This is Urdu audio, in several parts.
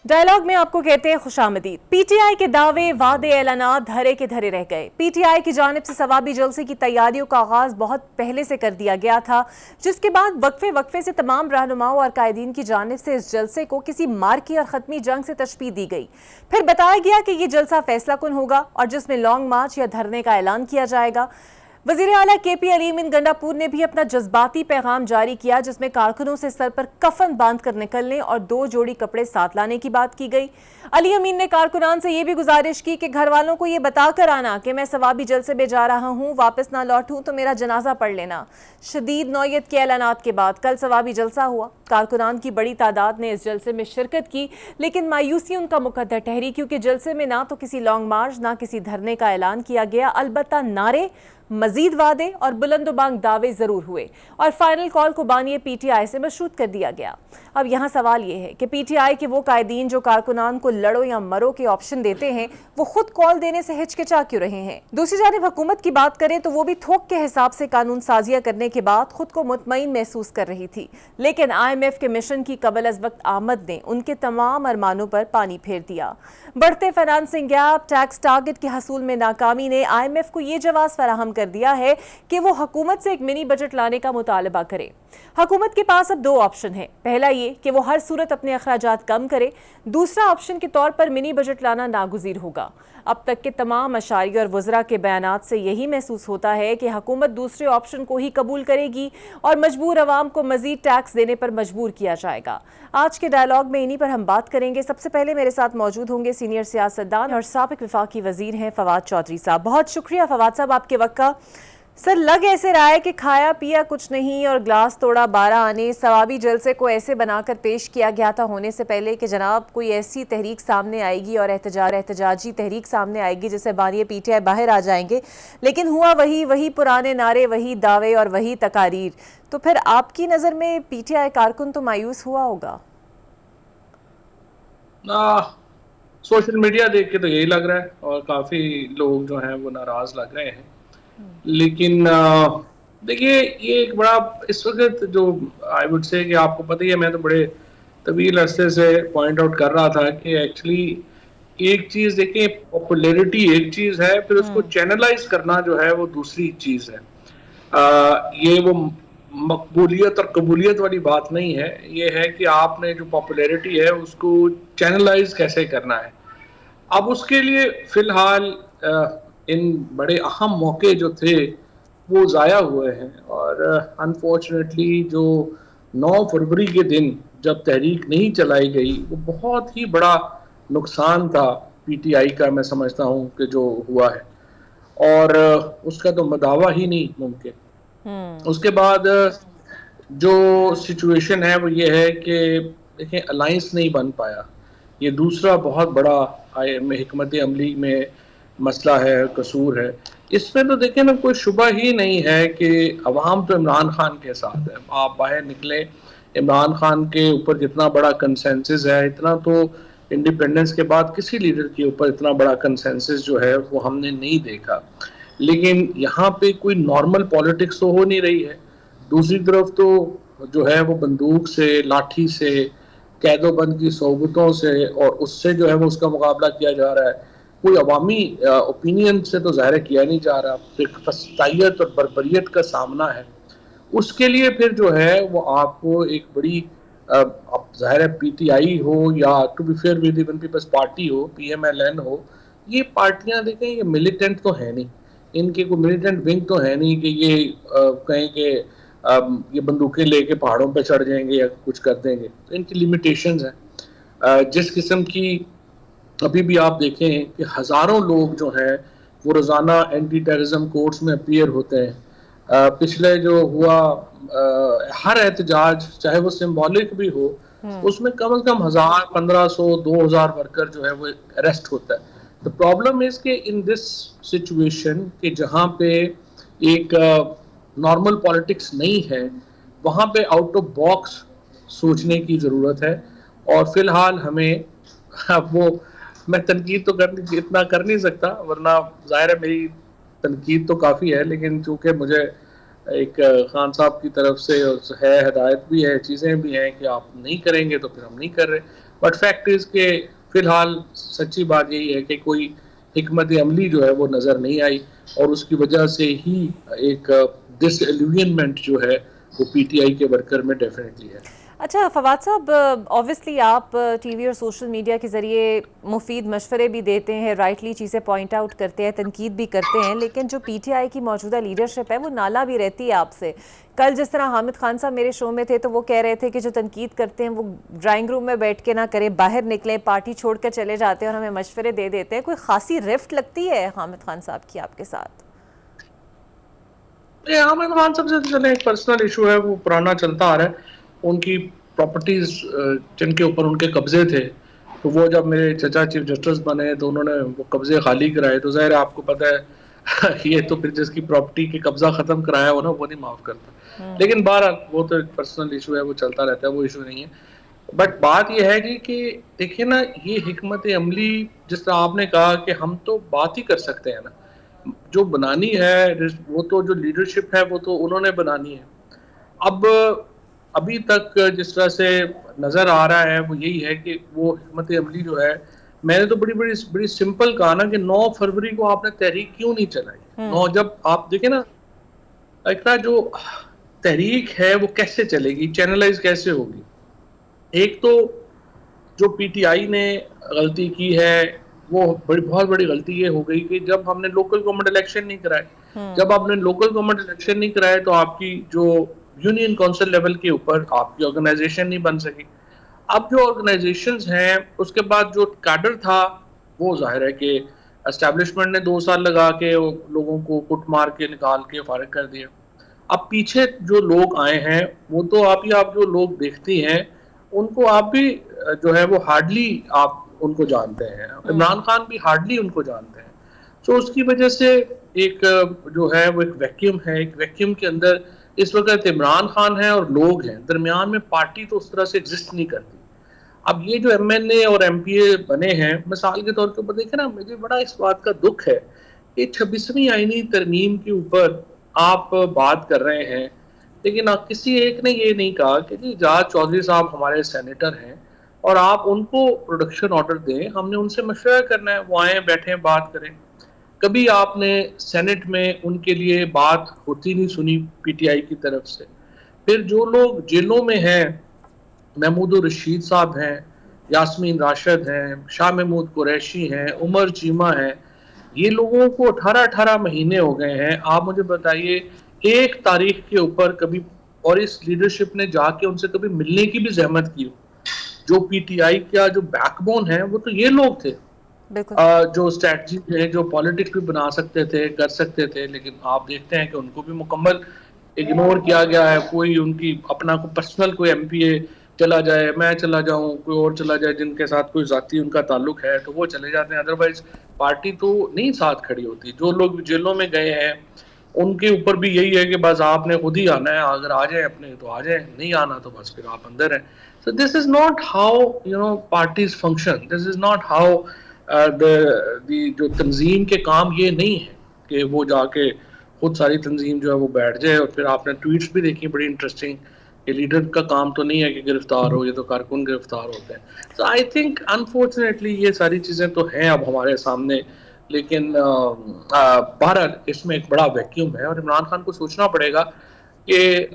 ڈائلاگ میں آپ کو کہتے ہیں خوش آمدید۔ پی ٹی آئی کے دعوے وعدے اعلانات دھرے کے دھرے رہ گئے۔ پی ٹی آئی کی جانب سے ثوابی جلسے کی تیاریوں کا آغاز بہت پہلے سے کر دیا گیا تھا، جس کے بعد وقفے سے تمام رہنماؤں اور قائدین کی جانب سے اس جلسے کو کسی مارکی اور ختمی جنگ سے تشبیہ دی گئی۔ پھر بتایا گیا کہ یہ جلسہ فیصلہ کن ہوگا اور جس میں لانگ مارچ یا دھرنے کا اعلان کیا جائے گا۔ وزیر اعلیٰ کے پی علیم ان گنڈا پور نے بھی اپنا جذباتی پیغام جاری کیا، جس میں کارکنوں سے سر پر کفن باندھ کر نکلنے اور 2 جوڑی کپڑے ساتھ لانے کی بات کی گئی۔ علی امین نے کارکنان سے یہ بھی گزارش کی کہ گھر والوں کو یہ بتا کر آنا کہ میں ثوابی جلسے میں جا رہا ہوں، واپس نہ لوٹوں تو میرا جنازہ پڑھ لینا۔ شدید نوعیت کے اعلانات کے بعد کل ثوابی جلسہ ہوا۔ کارکنان کی بڑی تعداد نے اس جلسے میں شرکت کی، لیکن مایوسی ان کا مقدر ٹھہری، کیونکہ جلسے میں نہ تو کسی لانگ مارچ نہ کسی دھرنے کا اعلان کیا گیا، البتہ نعرے، مزید وعدے اور بلند و بانگ دعوے ضرور ہوئے اور فائنل کال کو بانی پی ٹی آئی سے مشروط کر دیا گیا۔ اب یہاں سوال یہ ہے کہ پی ٹی آئی کے وہ قائدین جو کارکنان کو لڑو یا مرو کے آپشن دیتے ہیں، وہ خود کال دینے سے ہچکچا کیوں رہے ہیں؟ دوسری جانب حکومت کی بات کریں تو وہ بھی تھوک کے حساب سے قانون سازیاں کرنے کے بعد خود کو مطمئن محسوس کر رہی تھی، لیکن آئی ایم ایف کے مشن کی قبل از وقت آمد نے ان کے تمام ارمانوں پر پانی پھیر دیا۔ بڑھتے فائنانسنگ گیپ، ٹیکس ٹارگٹ کے حصول میں ناکامی نے آئی ایم ایف کو یہ جواز فراہم کر دیا ہے کہ وہ حکومت سے ایک منی بجٹ لانے کا مطالبہ کرے۔ حکومت کے پاس اب 2 آپشن ہیں۔ پہلا یہ کہ وہ ہر صورت اپنے اخراجات کم کرے، دوسرا آپشن کے طور پر منی بجٹ لانا ناگزیر ہوگا۔ اب تک کے تمام اشاریہ اور وزراء کے بیانات سے یہی محسوس ہوتا ہے کہ حکومت دوسرے آپشن کو ہی قبول کرے گی اور مجبور عوام کو مزید ٹیکس دینے پر مجبور کیا جائے گا۔ آج کے ڈائلاگ میں انہی پر ہم بات کریں گے۔ سب سے پہلے میرے ساتھ موجود ہوں گے سینئر سیاستدان اور سابق وفاقی وزیر ہیں فواد چودھری صاحب۔ بہت شکریہ فواد صاحب آپ کے وقت کا۔ سر، لگ ایسے رہا ہے کہ کھایا پیا کچھ نہیں اور گلاس توڑا 12 آنے، ثوابی جلسے کو ایسے بنا کر پیش کیا گیا تھا ہونے سے پہلے کہ جناب کوئی ایسی تحریک سامنے آئے گی اور احتجاجی تحریک سامنے آئے گی جس سے بانی پی ٹی آئی باہر آ جائیں گے، لیکن ہوا وہی پرانے نعرے، وہی دعوے اور وہی تقاریر۔ تو پھر آپ کی نظر میں پی ٹی آئی کارکن تو مایوس ہوا ہوگا؟ سوشل میڈیا دیکھ کے تو یہی لگ رہا ہے اور کافی لوگ جو ہیں وہ ناراض لگ رہے ہیں، لیکن دیکھیے یہ ایک بڑا اس وقت جو آئی وڈ سے کہ آپ کو پتہ ہی ہے، میں تو بڑے طویل عرصے سے پوائنٹ آؤٹ کر رہا تھا کہ ایکچولی ایک چیز دیکھیں، پاپولیرٹی ایک چیز ہے، پھر اس کو چینلائز کرنا جو ہے وہ دوسری چیز ہے۔ یہ وہ مقبولیت اور قبولیت والی بات نہیں ہے، یہ ہے کہ آپ نے جو پاپولیرٹی ہے اس کو چینلائز کیسے کرنا ہے۔ اب اس کے لیے فی الحال ان بڑے اہم موقع جو تھے وہ ضائع ہوئے ہیں، اور انفارچونیٹلی جو 9 فروری کے دن جب تحریک نہیں چلائی گئی وہ بہت ہی بڑا نقصان تھا پی ٹی آئی کا، میں سمجھتا ہوں کہ جو ہوا ہے، اور اس کا تو مداوع ہی نہیں ممکن۔ اس کے بعد جو سچویشن ہے وہ یہ ہے کہ دیکھیں الائنس نہیں بن پایا، یہ دوسرا بہت بڑا حکمت عملی میں مسئلہ ہے، قصور ہے۔ اس میں تو دیکھیں نا کوئی شبہ ہی نہیں ہے کہ عوام تو عمران خان کے ساتھ ہے۔ آپ باہر نکلیں، عمران خان کے اوپر جتنا بڑا کنسنسس ہے، اتنا تو انڈیپینڈنس کے بعد کسی لیڈر کے اوپر اتنا بڑا کنسنسس جو ہے وہ ہم نے نہیں دیکھا۔ لیکن یہاں پہ کوئی نارمل پالیٹکس تو ہو نہیں رہی ہے، دوسری طرف تو جو ہے وہ بندوق سے، لاٹھی سے، قید و بند کی صحبتوں سے، اور اس سے جو ہے وہ اس کا مقابلہ کیا جا رہا ہے۔ کوئی عوامی اوپینین سے تو ظاہر کیا نہیں جا رہا، ایک فسطائیت اور بربریت کا سامنا ہے۔ اس کے لیے پھر جو ہے وہ آپ کو ایک بڑی ظاہر ہے پی ٹی آئی ہو یا to be fair with even peoples party ہو، پی ایم ایل این ہو، یہ پارٹیاں دیکھیں یہ ملیٹنٹ تو ہے نہیں، ان کے کوئی ملیٹنٹ ونگ تو ہے نہیں کہ یہ کہیں کہ یہ بندوقیں لے کے پہاڑوں پہ چڑھ جائیں گے یا کچھ کر دیں گے، تو ان کی لیمیٹیشنز ہیں۔ جس قسم کی ابھی بھی آپ دیکھیں کہ ہزاروں لوگ جو ہیں وہ روزانہ اینٹی ٹیررزم کورٹس میں اپیئر ہوتے ہیں۔ پچھلے جو ہوا ہر احتجاج چاہے وہ سمبولک بھی ہو، اس میں کم از کم 1000، 1500، 2000 ورکر جو ہے وہ اریسٹ ہوتا ہے۔ The problem is کہ in this situation کہ جہاں پہ ایک نارمل پالیٹکس نہیں ہے، وہاں پہ آؤٹ آف باکس سوچنے کی ضرورت ہے، اور فی الحال ہمیں وہ میں تنقید تو اتنا کر نہیں سکتا، ورنہ ظاہر ہے میری تنقید تو کافی ہے، لیکن چونکہ مجھے ایک خان صاحب کی طرف سے ہے، ہدایت بھی ہے، چیزیں بھی ہیں کہ آپ نہیں کریں گے تو پھر ہم نہیں کر رہے۔ بٹ فیکٹ از کہ فی الحال سچی بات یہی ہے کہ کوئی حکمت عملی جو ہے وہ نظر نہیں آئی, اور اس کی وجہ سے ہی ایک ڈس ایلوینمنٹ جو ہے وہ پی ٹی آئی کے ورکر میں ڈیفینیٹلی ہے. اچھا فواد صاحب، اوبویسلی آپ ٹی وی اور سوشل میڈیا کے ذریعے مفید مشورے بھی دیتے ہیں، رائٹلی چیزیں پوائنٹ آؤٹ کرتے ہیں، تنقید بھی کرتے ہیں، لیکن جو پی ٹی آئی کی موجودہ لیڈرشپ ہے وہ نالا بھی رہتی ہے آپ سے. کل جس طرح حامد خان صاحب میرے شو میں تھے تو وہ کہہ رہے تھے کہ جو تنقید کرتے ہیں وہ ڈرائنگ روم میں بیٹھ کے نہ کریں، باہر نکلیں، پارٹی چھوڑ کر چلے جاتے ہیں اور ہمیں مشورے دے دیتے ہیں. کوئی خاصی رفٹ لگتی ہے حامد خان صاحب کی آپ کے ساتھ؟ حامد خان صاحب سے چلے ایک پرسنل ایشو ہے وہ پرانا چلتا آ رہا ہے. ان کی پراپرٹیز جن کے اوپر ان کے قبضے تھے, تو وہ جب میرے چچا چیف جسٹس بنے تو انہوں نے وہ قبضے خالی کرائے. تو ظاہر ہے آپ کو پتہ ہے یہ تو پھر جس کی پراپرٹی کے قبضہ ختم کرایا ہو نا وہ نہیں معاف کرتا. لیکن بہرحال وہ تو ایک پرسنل ایشو ہے, وہ چلتا رہتا ہے, وہ ایشو نہیں ہے. بٹ بات یہ ہے جی کہ دیکھیے نا, یہ حکمت عملی جس طرح آپ نے کہا کہ ہم تو بات ہی کر سکتے ہیں نا, جو بنانی ہے وہ تو جو لیڈرشپ ہے وہ تو انہوں نے بنانی ہے. اب ابھی تک جس طرح سے نظر آ رہا ہے وہ یہی ہے کہ وہ حکمت عملی جو ہے, میں نے تو بڑی سمپل کہا نا کہ 9 فروری کو آپ نے تحریک کیوں نہیں چلائی. جب آپ دیکھیں نا اقرا, جو تحریک ہے وہ کیسے چلے گی, چینلائز کیسے ہوگی. ایک تو جو پی ٹی آئی نے غلطی کی ہے وہ بہت بڑی غلطی یہ ہو گئی کہ جب ہم نے لوکل گورنمنٹ الیکشن نہیں کرائے, جب آپ نے لوکل گورنمنٹ الیکشن نہیں کرائے تو آپ کی جو یونین کونسل لیول کے اوپر آپ کی آرگنائزیشن نہیں بن سکی. اب جو آرگنائزیشنز ہیں اس کے بعد جو کیڈر تھا وہ ظاہر ہے کہ اسٹیبلشمنٹ نے 2 سال لگا کے لوگوں کو کٹ مار کے نکال کے فارغ کر دیا. اب پیچھے جو لوگ آئے ہیں وہ تو آپ جو لوگ دیکھتی ہیں ان کو آپ بھی جو ہے وہ ہارڈلی آپ ان کو جانتے ہیں. عمران خان بھی ہارڈلی ان کو جانتے ہیں. تو اس کی وجہ سے ایک جو ہے وہ ایک ویکیوم ہے. ایک ویکیوم کے اندر اس وقت عمران خان ہے اور لوگ ہیں, درمیان میں پارٹی تو اس طرح سے ایگزسٹ نہیں کرتی. اب یہ جو ایم این اے اور ایم پی اے بنے ہیں, مثال کے طور پر دیکھیں نا, مجھے بڑا اس بات کا دکھ ہے کہ 26ویں آئینی ترمیم کے اوپر آپ بات کر رہے ہیں, لیکن کسی ایک نے یہ نہیں کہا کہ جی جاج چودھری صاحب ہمارے سینیٹر ہیں اور آپ ان کو پروڈکشن آرڈر دیں, ہم نے ان سے مشورہ کرنا ہے, وہ آئیں بیٹھیں بات کریں. کبھی آپ نے سینٹ میں ان کے لیے بات ہوتی نہیں سنی پی ٹی آئی کی طرف سے. پھر جو لوگ جیلوں میں ہیں, محمود الرشید صاحب ہیں, یاسمین راشد ہیں, شاہ محمود قریشی ہیں, عمر چیمہ ہیں, یہ لوگوں کو 18 مہینے ہو گئے ہیں. آپ مجھے بتائیے ایک تاریخ کے اوپر کبھی, اور اس لیڈرشپ نے جا کے ان سے کبھی ملنے کی بھی زحمت کی. جو پی ٹی آئی کا جو بیک بون ہے وہ تو یہ لوگ تھے جو اسٹریٹجی تھے, جو پالیٹکس بھی بنا سکتے تھے, کر سکتے تھے. لیکن آپ دیکھتے ہیں کہ ان کو بھی مکمل اگنور کیا گیا ہے. کوئی ان کی اپنا کوئی پرسنل کوئی ایم پی اے چلا جائے, میں چلا جاؤں, کوئی اور چلا جائے جن کے ساتھ کوئی ذاتی ان کا تعلق ہے تو وہ چلے جاتے ہیں. ادروائز پارٹی تو نہیں ساتھ کھڑی ہوتی. جو لوگ جیلوں میں گئے ہیں ان کے اوپر بھی یہی ہے کہ بس آپ نے خود ہی آنا ہے, اگر آ جائیں اپنے تو آ جائیں, نہیں آنا تو بس پھر آپ اندر ہیں. So this is not how parties function. This is not how جو تنظیم کے کام یہ نہیں ہے کہ وہ جا کے خود ساری تنظیم جو ہے وہ بیٹھ جائے. اور پھر آپ نے ٹویٹس بھی دیکھی بڑی انٹرسٹنگ کہ لیڈر کا کام تو نہیں ہے کہ گرفتار ہو, یہ تو کارکن گرفتار ہوتے ہیں. So I think unfortunately یہ ساری چیزیں تو ہیں اب ہمارے سامنے, لیکن بہرحال اس میں ایک بڑا ویکیوم ہے اور عمران خان کو سوچنا پڑے گا کہ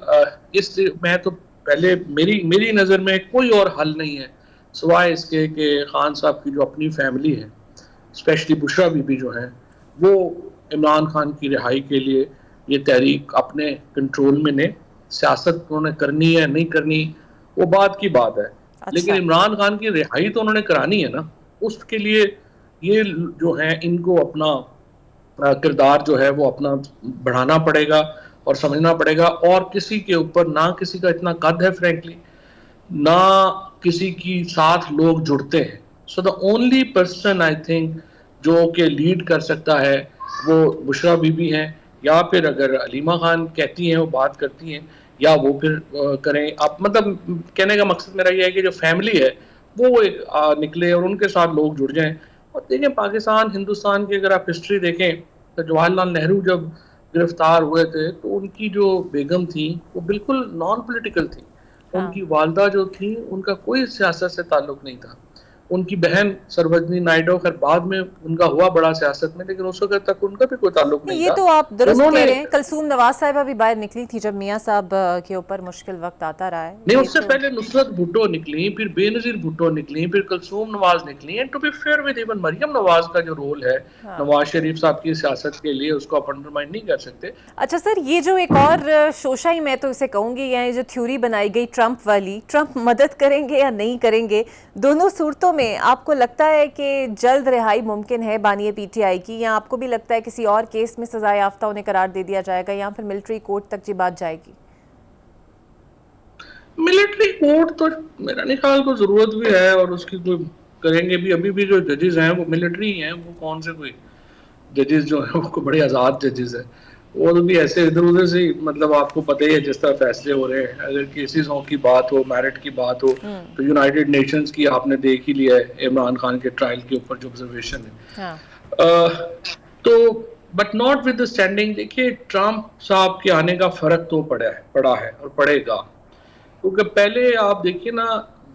میں تو پہلے میری نظر میں کوئی اور حل نہیں ہے سوائے اس کے کہ خان صاحب کی جو اپنی فیملی ہے, اسپیشلی بشرا بی بی جو ہیں, وہ عمران خان کی رہائی کے لیے یہ تحریک اپنے کنٹرول میں نے, سیاست انہوں نے کرنی ہے نہیں کرنی وہ بات کی بات ہے. لیکن عمران خان کی رہائی تو انہوں نے کرانی ہے نا, اس کے لیے یہ جو ہیں ان کو اپنا کردار جو ہے وہ اپنا بڑھانا پڑے گا اور سمجھنا پڑے گا. اور کسی کے اوپر نہ کسی کا اتنا قد ہے فرینکلی, نہ کسی کی ساتھ لوگ جڑتے ہیں. So the only person I think جو کہ لیڈ کر سکتا ہے وہ بشرا بی بی ہیں, یا پھر اگر علیمہ خان کہتی ہیں وہ بات کرتی ہیں, یا وہ پھر کریں. آپ مطلب کہنے کا مقصد میرا یہ ہے کہ جو فیملی ہے وہ نکلے اور ان کے ساتھ لوگ جڑ جائیں. اور دیکھیں پاکستان ہندوستان کی اگر آپ ہسٹری دیکھیں تو جواہر لال نہرو جب گرفتار ہوئے تھے تو ان کی جو بیگم تھی وہ بالکل نان پولیٹیکل تھی. ان کی والدہ جو تھیں ان کا کوئی سیاست سے تعلق نہیں تھا. ان کی بہن سروجنی نائیڈو خیر بعد میں ان کا ہوا بڑا سیاست میں، لیکن اس وقت تک ان کا بھی کوئی تعلق نہیں یہ تھا. تو آپ درست انہوں کہہ نے رہے ہیں. کلثوم نواز صاحبہ بھی باہر نکلی تھی جب میاں صاحب کے اوپر مشکل وقت آتا رہا ہے. نہیں، اس سے پہلے نصرت بھٹو نکلی، پھر بے نظیر بھٹو نکلی، پھر کلثوم نواز نکلی. And to be fair with even Maryam Nawaz کا جو رول ہے نواز شریف صاحب کی سیاست کے لیے، اس کو آپ انڈرمائن نہیں کر سکتے. اچھا سر، یہ جو ایک اور شوشہ ہی میں تو اسے کہوں گی، یہ جو تھیوری بنائی گئی ٹرمپ والی، ٹرمپ مدد کریں گے یا نہیں کریں گے، دونوں صورتوں میں آپ کو لگتا ہے کہ جلد رہائی ممکن ہے بانی پی ٹی آئی کی، یا آپ کو بھی لگتا ہے کسی اور کیس میں سزا یافتہ انہیں قرار دے دیا جائے گا، یا پھر ملٹری کورٹ تک یہ بات جائے گی؟ ملٹری کورٹ تو میرا نہیں خیال کو ضرورت بھی ہے، اور اس کی کوئی کریں گے بھی. ابھی بھی جو ججز ہیں وہ ملٹری ہیں، وہ کون سے کوئی ججز جو ہیں وہ بڑے آزاد ججز ہیں. وہ بھی ایسے ادھر ادھر سے مطلب آپ کو پتہ ہی ہے جس طرح فیصلے ہو رہے ہیں. اگر کیسز کی بات ہو، میرٹ کی بات ہو، تو یونائیٹڈ نیشنز کی آپ نے دیکھ ہی لیا ہے عمران خان کے ٹرائل کے اوپر جو آبزرویشن ہے. تو بٹ ناٹ ود اسٹینڈنگ. دیکھیے ٹرمپ صاحب کے آنے کا فرق تو پڑا ہے اور پڑے گا، کیونکہ پہلے آپ دیکھیے نا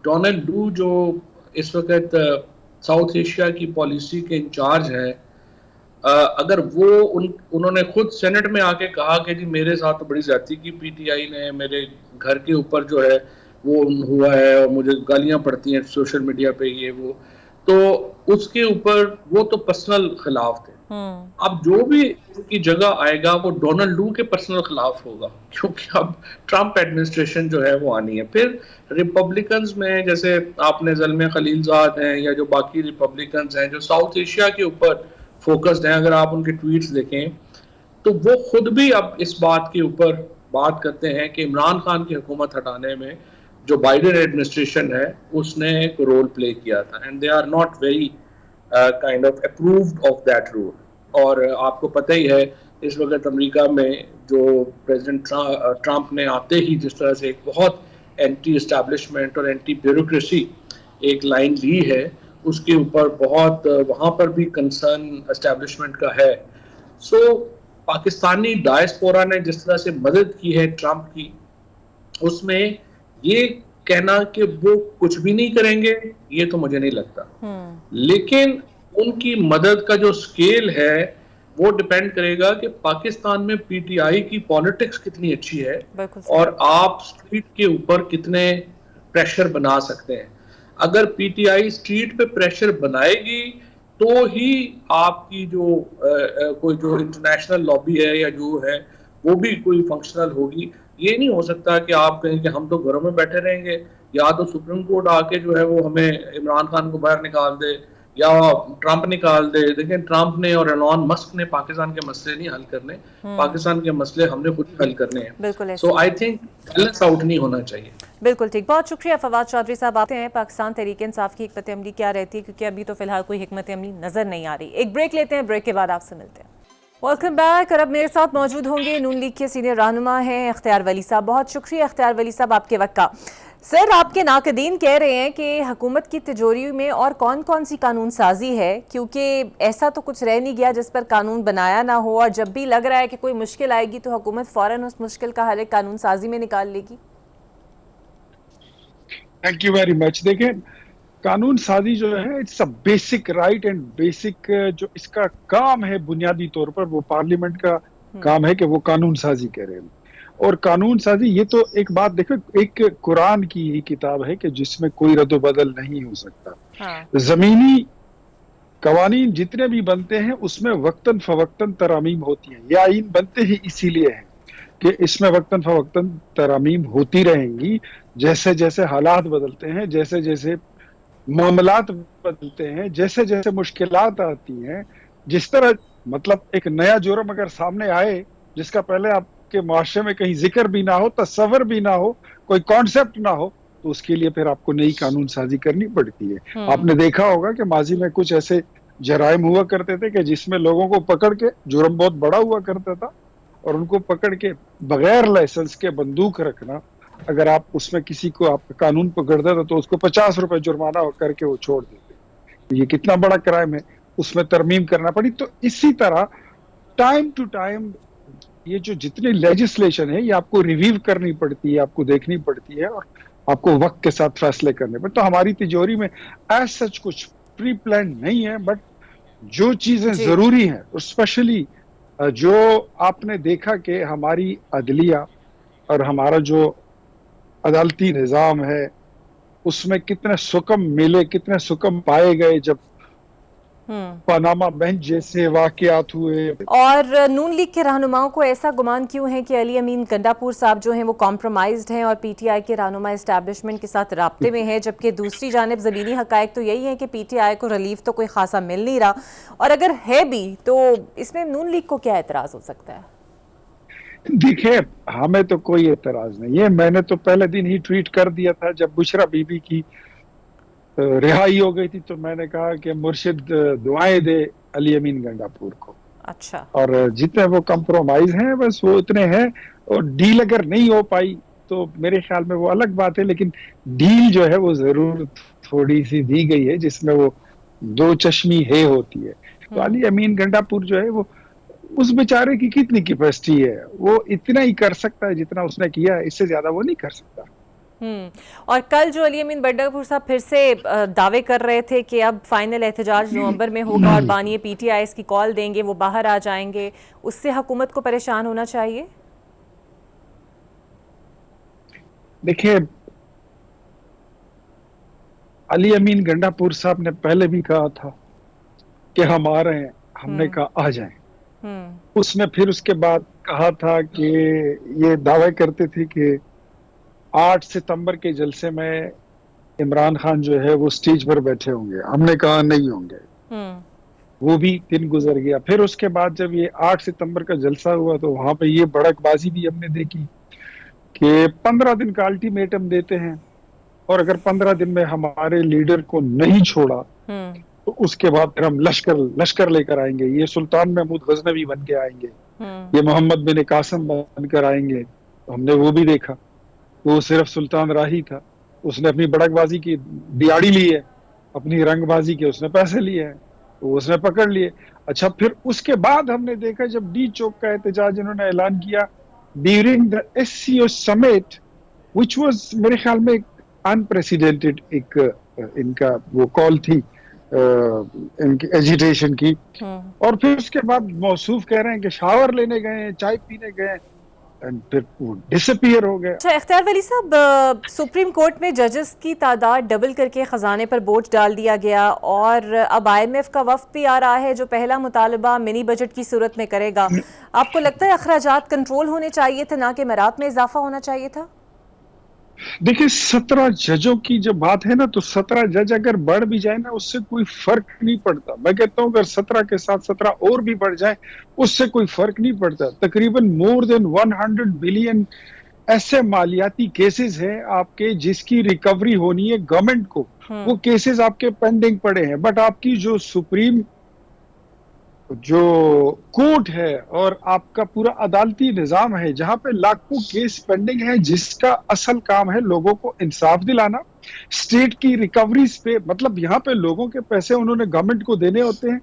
ڈونلڈ ڈو جو اس وقت ساؤتھ ایشیا کی پالیسی کے انچارج ہے، اگر وہ انہوں نے خود سینٹ میں آ کے کہا کہ جی میرے ساتھ تو بڑی زیادتی کی پی ٹی آئی نے، میرے گھر کے اوپر جو ہے وہ ہوا ہے اور مجھے گالیاں پڑتی ہیں سوشل میڈیا پہ یہ وہ، تو اس کے اوپر وہ تو پرسنل خلاف تھے. اب جو بھی ان کی جگہ آئے گا وہ ڈونلڈ ڈو کے پرسنل خلاف ہوگا، کیونکہ اب ٹرمپ ایڈمنسٹریشن جو ہے وہ آنی ہے. پھر ریپبلکنز میں جیسے آپ نے زلمے خلیل زاد ہیں یا جو باقی ریپبلکنز ہیں جو ساؤتھ ایشیا کے اوپر فوکسڈ ہیں، اگر آپ ان کے ٹویٹس دیکھیں تو وہ خود بھی اب اس بات کے اوپر بات کرتے ہیں کہ عمران خان کی حکومت ہٹانے میں جو بائیڈن ایڈمنسٹریشن ہے اس نے ایک رول پلے کیا تھا، and they are not very kind of approved of that role. اور آپ کو پتہ ہی ہے اس وقت امریکہ میں جو پریزیڈنٹ ٹرمپ نے آتے ہی جس طرح سے ایک بہت اینٹی اسٹیبلشمنٹ اور اینٹی بیوروکریسی ایک لائن لی ہے، اس کے اوپر بہت وہاں پر بھی کنسرن اسٹیبلشمنٹ کا ہے. سو پاکستانی ڈائسپورا نے جس طرح سے مدد کی ہے ٹرمپ کی، اس میں یہ کہنا کہ وہ کچھ بھی نہیں کریں گے یہ تو مجھے نہیں لگتا. لیکن ان کی مدد کا جو سکیل ہے وہ ڈیپینڈ کرے گا کہ پاکستان میں پی ٹی آئی کی پالیٹکس کتنی اچھی ہے اور آپ اسٹریٹ کے اوپر کتنے پریشر بنا سکتے ہیں. اگر پی ٹی آئی اسٹریٹ پہ پریشر بنائے گی تو ہی آپ کی جو کوئی جو انٹرنیشنل لابی ہے یا جو ہے وہ بھی کوئی فنکشنل ہوگی. یہ نہیں ہو سکتا کہ آپ کہیں کہ ہم تو گھروں میں بیٹھے رہیں گے، یا تو سپریم کورٹ آ کے جو ہے وہ ہمیں عمران خان کو باہر نکال دے یا ٹرمپ نکال دے. دیکھیں ٹرمپ نے اور ایلون مسک نے پاکستان کے مسئلے نہیں حل کرنے، پاکستان کے مسئلے ہم نے خود حل کرنے ہیں. سو آئی تھنک بیلنس آؤٹ نہیں ہونا چاہیے. بالکل ٹھیک، بہت شکریہ فواد چودھری صاحب. آتے ہیں پاکستان تحریک انصاف کی حکمت عملی کیا رہتی ہے، کیونکہ ابھی تو فی الحال کوئی حکمت عملی نظر نہیں آ رہی. ایک بریک لیتے ہیں، بریک کے بعد آپ سے ملتے ہیں. Welcome back. اور اب میرے ساتھ موجود ہوں گے نون لیگ کے سینئر رہنما ہیں اختیار ولی صاحب. بہت شکریہ اختیار ولی صاحب آپ کے وقت کا. سر، آپ کے ناقدین کہہ رہے ہیں کہ حکومت کی تجوری میں اور کون کون سی قانون سازی ہے، کیونکہ ایسا تو کچھ رہ نہیں گیا جس پر قانون بنایا نہ ہو، اور جب بھی لگ رہا ہے کہ کوئی مشکل آئے گی تو حکومت فوراً اس مشکل کا حل قانون سازی میں نکال لے گی. Thank you very much. دیکھیں قانون سازی جو ہے it's a basic right and basic جو اس کا کام ہے بنیادی طور پر وہ پارلیمنٹ کا کام ہے کہ وہ قانون سازی کرے. اور قانون سازی یہ تو ایک بات دیکھو، ایک قرآن کی ہی کتاب ہے کہ جس میں کوئی رد و بدل نہیں ہو سکتا. زمینی قوانین جتنے بھی بنتے ہیں اس میں وقتاً فوقتاً ترامیم ہوتی ہیں. یہ آئین بنتے ہی اسی لیے ہیں کہ اس میں وقتاً فوقتاً ترامیم ہوتی رہیں گی. جیسے جیسے حالات بدلتے ہیں، جیسے جیسے معاملات بدلتے ہیں، جیسے جیسے مشکلات آتی ہیں، جس طرح مطلب ایک نیا جرم اگر سامنے آئے جس کا پہلے آپ کے معاشرے میں کہیں ذکر بھی نہ ہو، تصور بھی نہ ہو، کوئی کانسیپٹ نہ ہو، تو اس کے لیے پھر آپ کو نئی قانون سازی کرنی پڑتی ہے. آپ نے دیکھا ہوگا کہ ماضی میں کچھ ایسے جرائم ہوا کرتے تھے کہ جس میں لوگوں کو پکڑ کے، جرم بہت بڑا ہوا کرتا تھا، اور ان کو پکڑ کے بغیر لائسنس کے بندوق رکھنا، اگر آپ اس میں کسی کو آپ قانون پکڑتا تھا تو اس کو 50 روپے جرمانہ کر کے وہ چھوڑ دیتے. یہ کتنا بڑا کرائم ہے، اس میں ترمیم کرنا پڑی. تو اسی طرح ٹائم ٹو ٹائم یہ جو جتنی لیجسلیشن ہے یہ آپ کو ریویو کرنی پڑتی ہے، آپ کو دیکھنی پڑتی ہے. اور آپ کو وقت کے ساتھ فیصلے کرنے پر. تو ہماری تجوری میں ایز سچ کچھ پری پلان نہیں ہے, بٹ جو چیزیں ضروری ہیں, اسپیشلی جو آپ نے دیکھا کہ ہماری عدلیہ اور ہمارا جو عدالتی نظام ہے اس میں کتنے سکم ملے, کتنے سکم پائے گئے جب پاناما بینچ جیسے واقعات ہوئے. اور نون لیگ کے رہنماؤں کو ایسا گمان کیوں ہے کہ علی امین گنڈاپور صاحب جو ہیں وہ کمپرومائزڈ ہیں اور پی ٹی آئی کے رہنما اسٹیبلشمنٹ کے ساتھ رابطے میں ہیں, جبکہ دوسری جانب زمینی حقائق تو یہی ہے کہ پی ٹی آئی کو ریلیف تو کوئی خاصا مل نہیں رہا, اور اگر ہے بھی تو اس میں نون لیگ کو کیا اعتراض ہو سکتا ہے؟ دیکھیں, ہمیں تو کوئی اعتراض نہیں ہے. میں نے تو پہلے دن ہی ٹویٹ کر دیا تھا جب بشرا بی بی کی رہائی ہو گئی تھی, تو میں نے کہا کہ مرشد دعائیں دے علی امین گنڈاپور کو. اچھا. اور جتنے وہ کمپرومائز ہیں بس وہ اتنے ہیں, اور ڈیل اگر نہیں ہو پائی تو میرے خیال میں وہ الگ بات ہے, لیکن ڈیل جو ہے وہ ضرور تھوڑی سی دی گئی ہے جس میں وہ دو چشمی ہے ہوتی ہے. تو علی امین گنڈاپور جو ہے وہ اس بیچارے کی کتنی کیپیسٹی ہے, وہ اتنا ہی کر سکتا ہے جتنا اس نے کیا ہے, اس سے زیادہ وہ نہیں کر سکتا. اور کل جو علی امین گنڈاپور صاحب پھر سے دعوے کر رہے تھے کہ اب فائنل احتجاج نومبر میں ہوگا اور بانی پی ٹی آئی اس کی کال دیں گے, وہ باہر آ جائیں گے, اس سے حکومت کو پریشان ہونا چاہیے؟ دیکھیں, علی امین گنڈاپور صاحب نے پہلے بھی کہا تھا کہ ہم آ رہے ہیں, ہم نے کہا آ جائیں. اس میں پھر اس کے بعد کہا تھا کہ یہ دعوے کرتے تھے کہ 8 ستمبر کے جلسے میں عمران خان جو ہے وہ سٹیج پر بیٹھے ہوں گے. ہم نے کہا نہیں ہوں گے. وہ بھی دن گزر گیا. پھر اس کے بعد جب یہ 8 ستمبر کا جلسہ ہوا تو وہاں پہ یہ بڑک بازی بھی ہم نے دیکھی کہ 15 دن کا الٹیمیٹم دیتے ہیں, اور اگر 15 دن میں ہمارے لیڈر کو نہیں چھوڑا تو اس کے بعد پھر ہم لشکر لے کر آئیں گے. یہ سلطان محمود غزنوی بن کے آئیں گے, یہ محمد بن قاسم بن کر آئیں گے. تو ہم نے وہ بھی دیکھا, وہ صرف سلطان راہی تھا, اس نے اپنی بڑک بازی کی دیاڑی لی ہے, اپنی رنگ بازی کے اس نے پیسے لیے ہیں, تو اس نے پکڑ لیے. اچھا, پھر اس کے بعد ہم نے دیکھا جب ڈی چوک کا احتجاج انہوں نے اعلان کیا during the SCO summit, which was میرے خیال میں انپریسیڈنٹڈ ایک ان کا وہ کال تھی ان کی ایجیٹیشن کی. اور پھر اس کے بعد موصوف کہہ رہے ہیں کہ شاور لینے گئے, چائے پینے گئے, پھر وہ ڈس اپیئر ہو گئے. اچھا اختیار ولی صاحب, سپریم کورٹ میں ججز کی تعداد ڈبل کر کے خزانے پر بوجھ ڈال دیا گیا, اور اب IMF کا وفد بھی آ رہا ہے جو پہلا مطالبہ منی بجٹ کی صورت میں کرے گا. آپ کو لگتا ہے اخراجات کنٹرول ہونے چاہیے تھے, نہ کہ میرات میں اضافہ ہونا چاہیے تھا؟ دیکھیں, 17 ججوں کی جب بات ہے نا, تو 17 جج اگر بڑھ بھی جائے نا اس سے کوئی فرق نہیں پڑتا. میں کہتا ہوں اگر 17 کے ساتھ 17 اور بھی بڑھ جائیں اس سے کوئی فرق نہیں پڑتا. تقریباً مور دین 100 بلین ایسے مالیاتی کیسز ہیں آپ کے جس کی ریکوری ہونی ہے گورنمنٹ کو, وہ کیسز آپ کے پینڈنگ پڑے ہیں. بٹ آپ کی جو سپریم جو کورٹ ہے اور آپ کا پورا عدالتی نظام ہے جہاں پہ لاکھوں کیس پینڈنگ ہے, جس کا اصل کام ہے لوگوں کو انصاف دلانا, اسٹیٹ کی ریکوریز پہ, مطلب یہاں پہ لوگوں کے پیسے انہوں نے گورنمنٹ کو دینے ہوتے ہیں,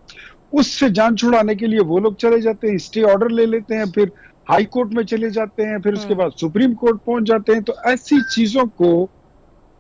اس سے جان چھڑانے کے لیے وہ لوگ چلے جاتے ہیں, اسٹے آرڈر لے لیتے ہیں, پھر ہائی کورٹ میں چلے جاتے ہیں, پھر اس کے بعد سپریم کورٹ پہنچ جاتے ہیں. تو ایسی چیزوں کو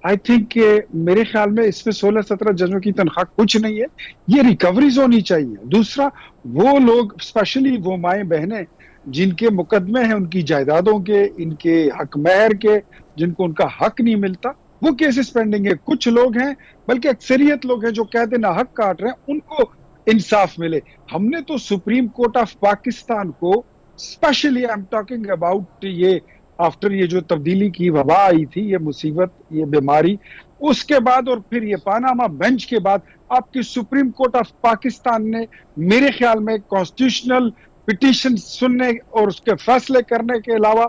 آئی تھنک کہ میرے خیال میں اس میں 16-17 ججوں کی تنخواہ کچھ نہیں ہے, یہ ریکوریز ہونی چاہیے. دوسرا, وہ لوگ اسپیشلی وہ مائیں بہنیں جن کے مقدمے ہیں ان کی جائیدادوں کے, ان کے حق مہر کے, جن کو ان کا حق نہیں ملتا, وہ کیسز پینڈنگ ہے. کچھ لوگ ہیں, بلکہ اکثریت لوگ ہیں جو قید ناحق کاٹ رہے ہیں, ان کو انصاف ملے. ہم نے تو سپریم کورٹ آف پاکستان کو especially I am talking about یہ آفٹر یہ جو تبدیلی کی وبا آئی تھی, یہ مصیبت, یہ بیماری, اس کے بعد اور پھر یہ پاناما بینچ کے بعد آپ کی سپریم کورٹ آف پاکستان نے میرے خیال میں کانسٹیٹیوشنل پٹیشن سننے اور اس کے فیصلے کرنے کے علاوہ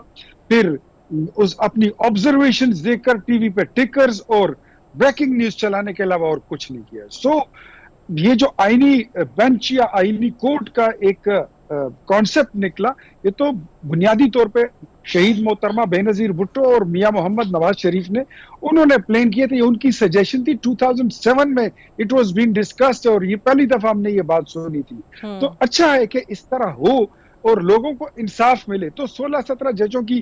پھر اس اپنی آبزرویشنز دیکھ کر ٹی وی پہ ٹکرز اور بریکنگ نیوز چلانے کے علاوہ اور کچھ نہیں کیا. سو یہ جو آئینی بینچ یا آئینی کورٹ کا ایک کانسیپٹ نکلا, یہ تو بنیادی طور پہ شہید محترمہ بے نظیر بھٹو اور میاں محمد نواز شریف نے انہوں نے پلان کیا تھا. یہ ان کی سجیشن تھی 2007 میں, اٹ واز بین ڈسکسڈ, اور یہ پہلی دفعہ ہم نے یہ بات سنی تھی. تو اچھا ہے کہ اس طرح ہو اور لوگوں کو انصاف ملے. تو 16-17 ججوں کی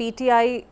PTI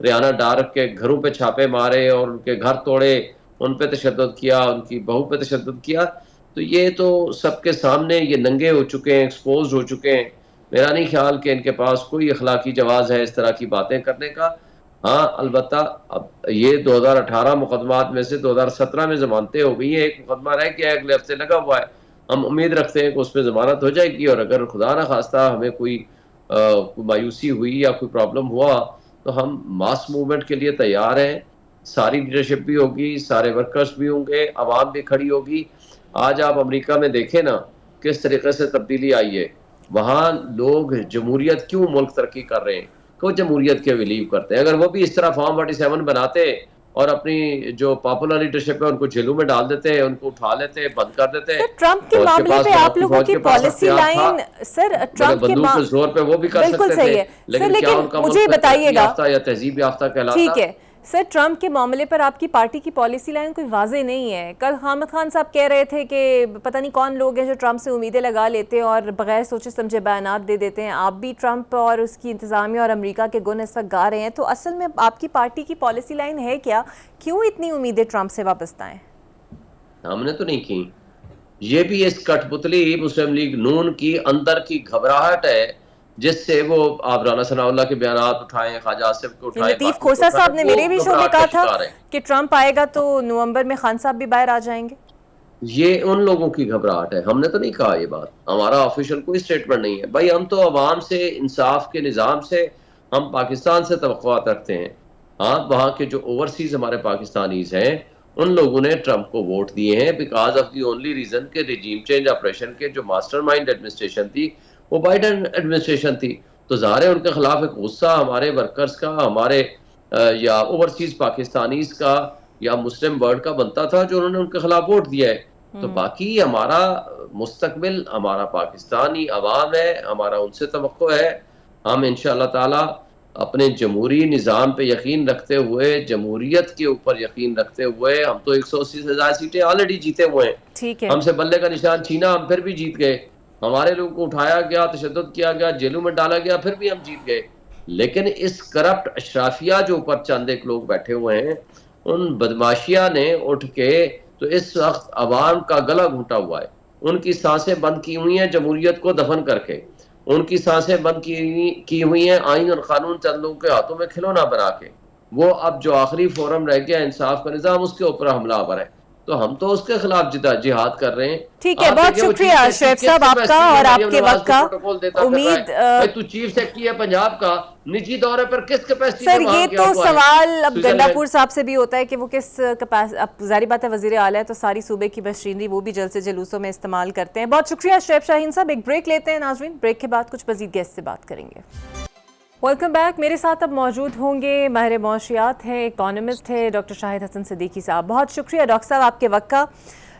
ریانہ ڈار کے گھروں پہ چھاپے مارے اور ان کے گھر توڑے، ان پہ تشدد کیا، ان کی بہو پہ تشدد کیا، تو یہ تو سب کے سامنے یہ ننگے ہو چکے ہیں، ایکسپوزڈ ہو چکے ہیں. میرا نہیں خیال کہ ان کے پاس کوئی اخلاقی جواز ہے اس طرح کی باتیں کرنے کا. ہاں البتہ اب یہ 2018 مقدمات میں سے 2017 میں ضمانتیں ہو گئی ہیں، ایک مقدمہ رہ گیا ہے، اگلے ہفتے لگا ہوا ہے. ہم امید رکھتے ہیں کہ اس پہ ضمانت ہو جائے گی، اور اگر خدا نہ خواستہ ہمیں کوئی مایوسی ہوئی یا کوئی پرابلم ہوا تو ہم ماس موومنٹ کے لیے تیار ہیں. ساری لیڈرشپ بھی ہوگی، سارے ورکرز بھی ہوں گے، عوام بھی کھڑی ہوگی. آج آپ امریکہ میں دیکھیں نا کس طریقے سے تبدیلی آئی ہے. وہاں لوگ جمہوریت کیوں ملک ترقی کر رہے ہیں کہ وہ جمہوریت کے بلیو کرتے ہیں. اگر وہ بھی اس طرح فارم 47 بناتے اور اپنی جو پاپولر لیڈرشپ ہے ان کو جیلوں میں ڈال دیتے، ان کو اٹھا لیتے، بند کر دیتے. ٹرمپ کے معاملے پہ آپ لوگوں کی پالیسی لائن سر، ٹرمپ کے بندوق کے زور پہ وہ بھی کر بالکل سکتے صحیح تھے، ہے لیکن کیا ان کا مجھے ملک بتائیے گا یافتہ یا تہذیب یافتہ کہلاتا؟ ٹھیک ہے سر، ٹرمپ کے معاملے پر آپ کی پارٹی کی پالیسی لائن کوئی واضح نہیں ہے. کل حامد خان صاحب کہہ رہے تھے کہ پتہ نہیں کون لوگ ہیں جو ٹرمپ سے امیدیں لگا لیتے ہیں اور بغیر سوچے سمجھے بیانات دے دیتے ہیں. آپ بھی ٹرمپ اور اس کی انتظامیہ اور امریکہ کے گن اس وقت گا رہے ہیں، تو اصل میں آپ کی پارٹی کی پالیسی لائن ہے کیا؟ کیوں اتنی امیدیں ٹرمپ سے وابستہ ہیں؟ ہم نے تو نہیں کی. یہ بھی اس کٹ پتلی مسلم لیگ نون کی اندر کی گھبراہٹ ہے جس سے وہ آپ رانا ثناء اللہ کے بیانات اٹھائیں، خواجہ آصف کو اٹھائیں، لطیف کھوسہ صاحب نے میرے بھی شو میں کہا تھا کہ ٹرمپ آئے گا تو نومبر میں خان صاحب بھی باہر آ جائیں گے. یہ ان لوگوں کی گھبراہٹ ہے، ہم نے تو نہیں کہا یہ بات. ہمارا آفیشیل کوئی سٹیٹمنٹ نہیں ہے. بھائی ہم تو عوام سے، انصاف کے نظام سے، ہم پاکستان سے توقعات رکھتے ہیں. ہاں وہاں کے جو اوورسیز ہمارے پاکستانیز ہیں ان لوگوں نے ٹرمپ کو ووٹ دیے ہیں because of the only reason کہ ریجیم چینج آپریشن کے جو ماسٹر مائنڈ ایڈمنسٹریشن تھی وہ بائیڈن ایڈمنسٹریشن تھی. تو ظاہر ہے ان کے خلاف ایک غصہ ہمارے ورکرز کا، ہمارے یا اوورسیز پاکستانیز کا یا مسلم ورلڈ کا بنتا تھا جو انہوں نے ان کے خلاف ووٹ دیا ہے. تو باقی ہمارا مستقبل ہمارا پاکستانی عوام ہے، ہمارا ان سے توقع ہے. ہم انشاءاللہ تعالی اپنے جمہوری نظام پہ یقین رکھتے ہوئے، جمہوریت کے اوپر یقین رکھتے ہوئے، ہم تو 180 سے زیادہ سیٹیں آلریڈی جیتے ہوئے ہیں. ہم سے بلے کا نشان چھینا، ہم پھر بھی جیت گئے. ہمارے لوگوں کو اٹھایا گیا، تشدد کیا گیا، جیلوں میں ڈالا گیا، پھر بھی ہم جیت گئے. لیکن اس کرپٹ اشرافیہ جو اوپر چند ایک لوگ بیٹھے ہوئے ہیں، ان بدماشیہ نے اٹھ کے تو اس وقت عوام کا گلا گھونٹا ہوا ہے. ان کی سانسیں بند کی ہوئی ہیں جمہوریت کو دفن کر کے، ان کی سانسیں بند کی ہوئی ہیں آئین اور قانون چند لوگوں کے ہاتھوں میں کھلونا بنا کے. وہ اب جو آخری فورم رہ گیا انصاف کا نظام، اس کے اوپر حملہ آور ہے. تو ہم تو اس کے خلاف جہاد کر رہے ہیں. ٹھیک ہے، بہت شکریہ شعیب صاحب آپ کا اور آپ کے وقت کا. امید تو چیف سیکرٹری ہے پنجاب کا، نجی دورے پر کس کیپیسٹی سر یہ تو سوال اب گنڈا پور صاحب سے بھی ہوتا ہے کہ وہ کس اب ظاہری بات ہے وزیر اعلیٰ ہے تو ساری صوبے کی مشینری وہ بھی جلسے جلوسوں میں استعمال کرتے ہیں. بہت شکریہ شعیب شاہین صاحب. ایک بریک لیتے ہیں ناظرین، بریک کے بعد کچھ مزید گیسٹ سے بات کریں گے. Welcome back. میرے ساتھ اب موجود ہوں گے ماہر معاشیات ہیں، اکانومسٹ ہے ڈاکٹر شاہد حسن صدیقی صاحب. بہت شکریہ ڈاکٹر صاحب آپ کے وقت کا.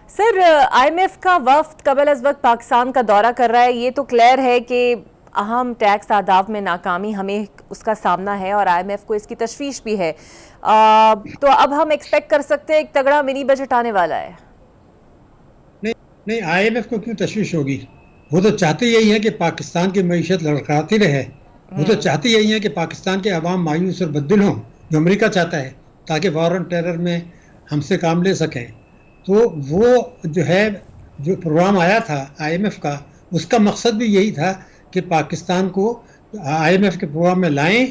سر آئی ایم ایف کا وفد قبل از وقت پاکستان کا دورہ کر رہا ہے. یہ تو کلیئر ہے کہ اہم ٹیکس اہداف میں ناکامی ہمیں اس کا سامنا ہے اور آئی ایم ایف کو اس کی تشویش بھی ہے. تو اب ہم ایکسپیکٹ کر سکتے ہیں ایک تگڑا منی بجٹ آنے والا ہے؟ نہیں آئی ایم ایف کو کیوں تشویش ہوگی؟ وہ تو چاہتے یہی ہے کہ پاکستان کی معیشت لڑکھڑاتی رہے. وہ تو چاہتے یہی ہے کہ پاکستان کے عوام مایوس اور بددل ہوں، جو امریکہ چاہتا ہے، تاکہ وار آن ٹیرر میں ہم سے کام لے سکیں. تو وہ جو ہے جو پروگرام آیا تھا آئی ایم ایف کا، اس کا مقصد بھی یہی تھا کہ پاکستان کو آئی ایم ایف کے پروگرام میں لائیں.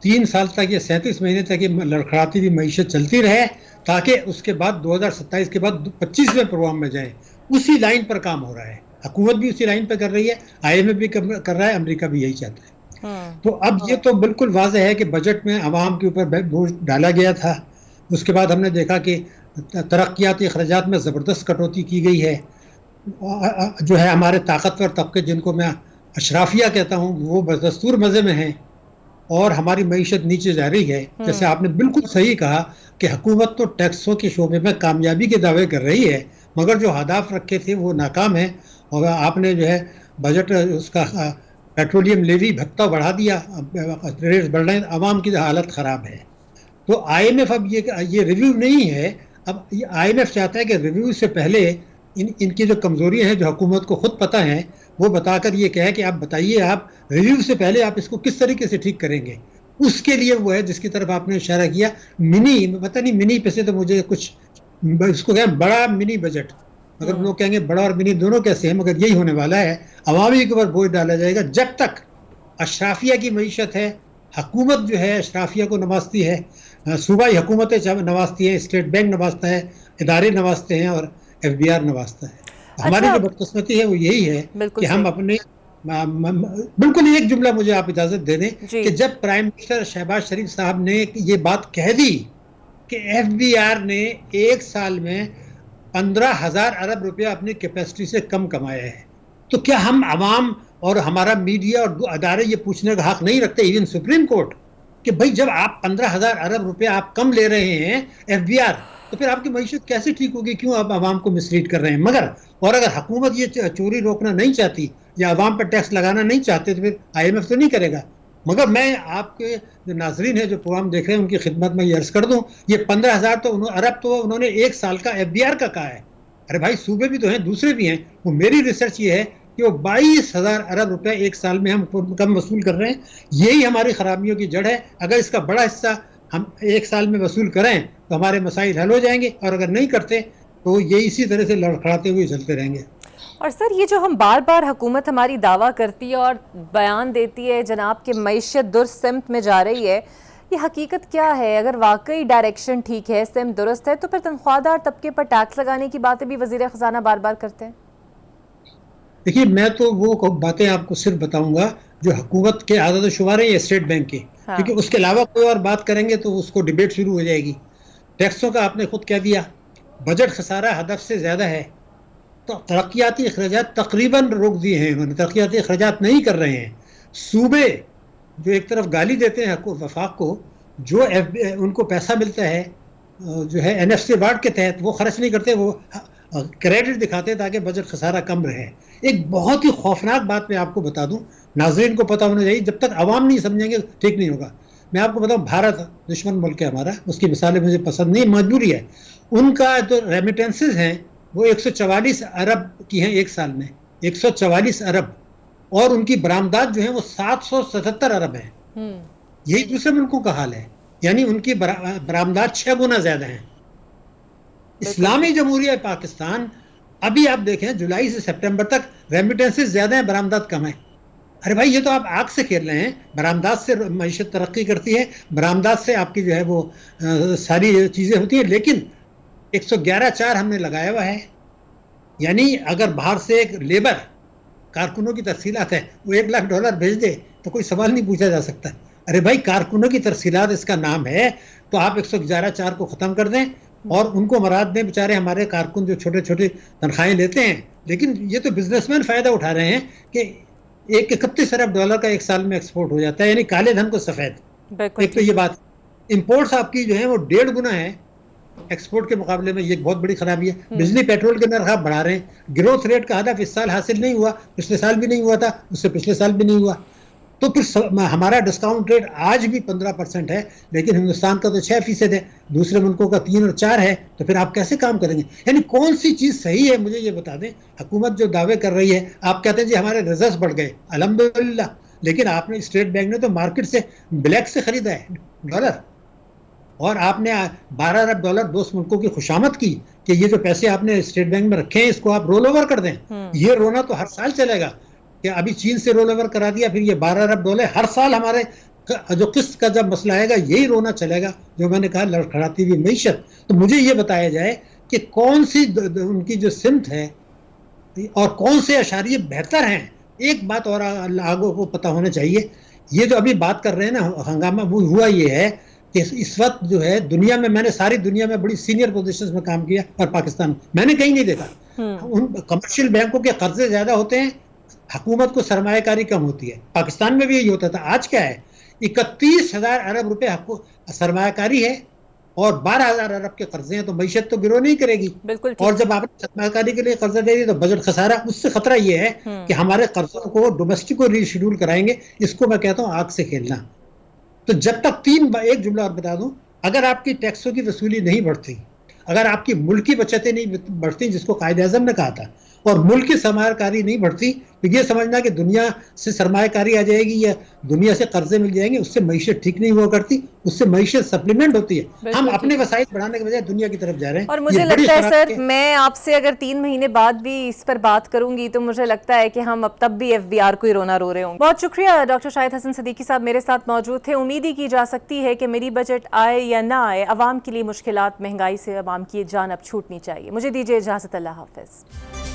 3 سال تک یا 37 مہینے تک یہ لڑکھڑاتی ہوئی معیشت چلتی رہے، تاکہ اس کے بعد 2027 کے بعد 25ویں پروگرام میں جائیں. اسی لائن پر کام ہو رہا ہے، حکومت بھی اسی لائن پہ کر رہی ہے، آئی ایم ایف بھی کر رہا ہے، امریکہ بھی یہی چاہتا ہے. تو اب یہ تو بالکل واضح ہے کہ بجٹ میں عوام کے اوپر بوجھ ڈالا گیا تھا. اس کے بعد ہم نے دیکھا کہ ترقیاتی اخراجات میں زبردست کٹوتی کی گئی ہے. جو ہے ہمارے طاقتور طبقے جن کو میں اشرافیہ کہتا ہوں وہ بدستور مزے میں ہیں اور ہماری معیشت نیچے جا رہی ہے. جیسے آپ نے بالکل صحیح کہا کہ حکومت تو ٹیکسوں کے شعبے میں کامیابی کے دعوے کر رہی ہے، مگر جو ہدف رکھے تھے وہ ناکام ہیں. اور آپ نے جو ہے بجٹ اس کا پیٹرولیم لیوی بھتہ بڑھا دیا، ریٹس بڑھ رہے ہیں، عوام کی حالت خراب ہے. تو آئی ایم ایف اب یہ ریویو نہیں ہے. اب آئی ایم ایف چاہتا ہے کہ ریویو سے پہلے ان کی جو کمزوریاں ہیں جو حکومت کو خود پتہ ہیں وہ بتا کر یہ کہے کہ آپ بتائیے، آپ ریویو سے پہلے آپ اس کو کس طریقے سے ٹھیک کریں گے. اس کے لیے وہ ہے جس کی طرف آپ نے اشارہ کیا، منی، پتہ نہیں منی پہ سے تو مجھے کچھ اس کو کہیں بڑا منی بجٹ، مگر لوگ کہیں گے بڑا اور منی دونوں کیسے ہیں، مگر یہی ہونے والا ہے، عوامی کے اوپر بوجھ ڈالا جائے گا جب تک اشرافیہ کی معیشت ہے، حکومت جو ہے اشرافیہ کو نوازتی ہے، صوبائی حکومتیں نوازتی ہیں، اسٹیٹ بینک نوازتا ہے، ادارے نوازتے ہیں اور ایف بی آر نوازتا ہے۔ ہماری جو بدقسمتی ہے وہ یہی ہے کہ ہم اپنے بالکل ایک جملہ مجھے آپ اجازت دے دیں کہ جب پرائم منسٹر شہباز شریف صاحب نے یہ بات کہہ دی کہ ایف بی آر نے ایک سال میں 15,000 ارب روپیہ اپنی کیپیسٹی سے کم کمایا ہے، تو کیا ہم عوام اور ہمارا میڈیا اور ادارے یہ پوچھنے کا حق نہیں رکھتے، ایون سپریم کورٹ، کہ بھائی جب آپ 15,000 ارب روپیہ آپ کم لے رہے ہیں ایف بی آر، تو پھر آپ کی معیشت کیسے ٹھیک ہوگی؟ کیوں آپ عوام کو مسلیڈ کر رہے ہیں؟ مگر اور اگر حکومت یہ چوری روکنا نہیں چاہتی یا عوام پر ٹیکس لگانا نہیں چاہتے تو پھر آئی ایم ایف تو نہیں کرے گا۔ مگر میں آپ کے جو ناظرین ہیں جو پروگرام دیکھ رہے ہیں ان کی خدمت میں یہ عرض کر دوں، یہ 15,000 ارب تو انہوں نے ایک سال کا ایف بی آر کا کہا ہے۔ ارے بھائی صوبے بھی تو ہیں، دوسرے بھی ہیں، وہ میری ریسرچ یہ ہے کہ وہ 22,000 ارب روپے ایک سال میں ہم کم وصول کر رہے ہیں۔ یہی ہماری خرابیوں کی جڑ ہے۔ اگر اس کا بڑا حصہ ہم ایک سال میں وصول کریں تو ہمارے مسائل حل ہو جائیں گے، اور اگر نہیں کرتے تو یہ اسی طرح سے لڑکھڑاتے ہوئے چلتے رہیں گے۔ اور سر یہ جو ہم بار بار حکومت ہماری دعویٰ کرتی ہے اور بیان دیتی ہے جناب کہ معیشت درست سمت میں جا رہی ہے، یہ حقیقت کیا ہے؟ اگر واقعی ڈائریکشن ٹھیک ہے، سمت درست ہے، تو پھر تنخواہ دار طبقے پر ٹیکس لگانے کی باتیں بھی وزیر خزانہ بار بار کرتے ہیں۔ دیکھیے میں تو وہ باتیں آپ کو صرف بتاؤں گا جو حکومت کے اعداد و شمار ہیں یا اسٹیٹ بینک کے، کیونکہ اس کے علاوہ کوئی اور بات کریں گے تو اس کو ڈیبیٹ شروع ہو جائے گی۔ ٹیکسوں کا آپ نے خود کہہ دیا، بجٹ خسارہ ہدف سے زیادہ ہے، تو ترقیاتی اخراجات تقریباً روک دیے ہیں انہوں نے، ترقیاتی اخراجات نہیں کر رہے ہیں۔ صوبے جو ایک طرف گالی دیتے ہیں وفاق کو، جو ان کو پیسہ ملتا ہے جو ہے این ایف سی ایوارڈ کے تحت، وہ خرچ نہیں کرتے، وہ کریڈٹ دکھاتے تاکہ بجٹ خسارہ کم رہے۔ ایک بہت ہی خوفناک بات میں آپ کو بتا دوں، ناظرین کو پتہ ہونا چاہیے، جب تک عوام نہیں سمجھیں گے ٹھیک نہیں ہوگا۔ میں آپ کو بتاؤں، بھارت دشمن ملک ہے ہمارا، اس کی مثالیں مجھے پسند نہیں، مجبوری ہے۔ ان کا جو ریمیٹنسز ہیں وہ 144 ارب کی ہیں ایک سال میں، 144 ارب، اور ان کی برآمدات جو ہیں وہ 777 ارب ہیں۔ یہی دوسرے ملکوں کا حال ہے، یعنی ان کی برآمدات 6 گنا زیادہ ہیں۔ اسلامی جمہوریہ پاکستان ابھی آپ دیکھیں جولائی سے سپٹمبر تک ریمیٹنسز زیادہ ہیں، برآمدات کم ہیں۔ ارے بھائی یہ تو آپ آگ سے کھیل رہے ہیں۔ برآمدات سے معیشت ترقی کرتی ہے، برآمدات سے آپ کی جو ہے وہ ساری چیزیں ہوتی ہیں، لیکن 111.4 ہم نے لگایا ہوا ہے، یعنی اگر باہر سے ایک لیبر کارکنوں کی ترسیلات ہے وہ $1,00,000 بھیج دے تو کوئی سوال نہیں پوچھا جا سکتا۔ ارے بھائی کارکنوں کی ترسیلات اس کا نام ہے، تو آپ 111.4 کو ختم کر دیں اور ان کو مراد دیں۔ بیچارے ہمارے کارکن جو چھوٹے چھوٹے تنخواہیں لیتے ہیں، لیکن یہ تو بزنس مین فائدہ اٹھا رہے ہیں کہ $31 ارب کا ایک سال میں ایکسپورٹ ہو جاتا ہے، یعنی کالے دھن کو سفید۔ ایک تو یہ بات، امپورٹس آپ کی جو ہیں وہ 1.5 گنا ہے ایکسپورٹ کے مقابلے میں، یہ ایک بہت بڑی خرابی ہے۔ بجلی پیٹرول کے نرخ آپ بڑھا رہے ہیں، گروتھ ریٹ کا ہدف اس سال حاصل نہیں ہوا، پچھلے سال بھی نہیں ہوا تھا، اس سے پچھلے سال بھی نہیں ہوا، تو پھر ہمارا ڈسکاؤنٹ ریٹ آج بھی 15% ہے، لیکن ہندوستان کا تو 6% ہے، دوسرے ملکوں کا 3 اور 4 ہے، تو پھر آپ کیسے کام کریں گے؟ یعنی کون سی چیز صحیح ہے مجھے یہ بتا دیں۔ حکومت جو دعوے کر رہی ہے، آپ کہتے ہیں جی ہمارے ریزروز بڑھ گئے، الحمدللہ، لیکن آپ نے اسٹیٹ بینک نے تو مارکیٹ سے بلیک سے خریدا ہے ڈالر، اور آپ نے $12 ارب دوست ملکوں کی خوشامد کی کہ یہ جو پیسے آپ نے اسٹیٹ بینک میں رکھے ہیں اس کو آپ رول اوور کر دیں۔ یہ رونا تو ہر سال چلے گا کہ ابھی چین سے رول اوور کرا دیا، پھر یہ $12 ارب ہر سال ہمارے جو قسط کا جب مسئلہ آئے گا یہی رونا چلے گا، جو میں نے کہا لڑکھڑاتی ہوئی معیشت۔ تو مجھے یہ بتایا جائے کہ کون سی ان کی جو سمت ہے اور کون سے اشاریے بہتر ہیں۔ ایک بات اور لوگوں کو پتہ ہونا چاہیے، یہ جو ابھی بات کر رہے ہیں نا ہنگامہ، وہ ہوا یہ ہے کہ اس وقت جو ہے دنیا میں نے ساری دنیا میں بڑی سینئر پوزیشنز میں کام کیا، اور پاکستان میں نے کہیں نہیں دیکھا ان کمرشل بینکوں کے قرضے زیادہ ہوتے ہیں، حکومت کو سرمایہ کاری کم ہوتی ہے۔ پاکستان میں بھی یہی ہوتا تھا، آج کیا ہے 31,000 ارب روپے سرمایہ کاری ہے اور 12,000 ارب کے قرضے ہیں، تو معیشت تو گرو نہیں کرے گی۔ اور جب آپ نے سرمایہ کاری کے لیے قرضہ دے دیا تو بجٹ خسارہ۔ اس سے خطرہ یہ ہے کہ ہمارے قرضوں کو ڈومیسٹک کو ری شیڈول کرائیں گے، اس کو میں کہتا ہوں آگ سے کھیلنا۔ تو جب تک ایک جملہ اور بتا دوں، اگر آپ کی ٹیکسوں کی وصولی نہیں بڑھتی، اگر آپ کی ملکی بچتیں نہیں بڑھتی، جس کو قائد اعظم نے کہا تھا اور ملک کی سرمایہ کاری نہیں بڑھتی تو یہ سمجھنا کہ دنیا سے سرمایہ کاری آ جائے گی یا دنیا سے قرضے مل جائیں گے، اس سے معیشت ٹھیک نہیں ہوا کرتی، اس سے معیشت سپلیمنٹ ہوتی ہے. ہم اپنے وسائل بڑھانے کے بجائے دنیا کی طرف جا رہے ہیں. اور مجھے لگتا ہے سر میں آپ سے اگر 3 مہینے بعد بھی اس پر بات کروں گی تو مجھے لگتا ہے کہ ہم اب تب بھی FBR کو ہی رونا رو رہے ہوں گے. بہت شکریہ ڈاکٹر شاہد حسن صدیقی صاحب میرے ساتھ موجود تھے. امید ہی کی جا سکتی ہے کہ میری بجٹ آئے یا نہ آئے، عوام کے لیے مشکلات، مہنگائی سے عوام کی جان اب چھوٹنی چاہیے. مجھے دیجیے اجازت، اللہ حافظ.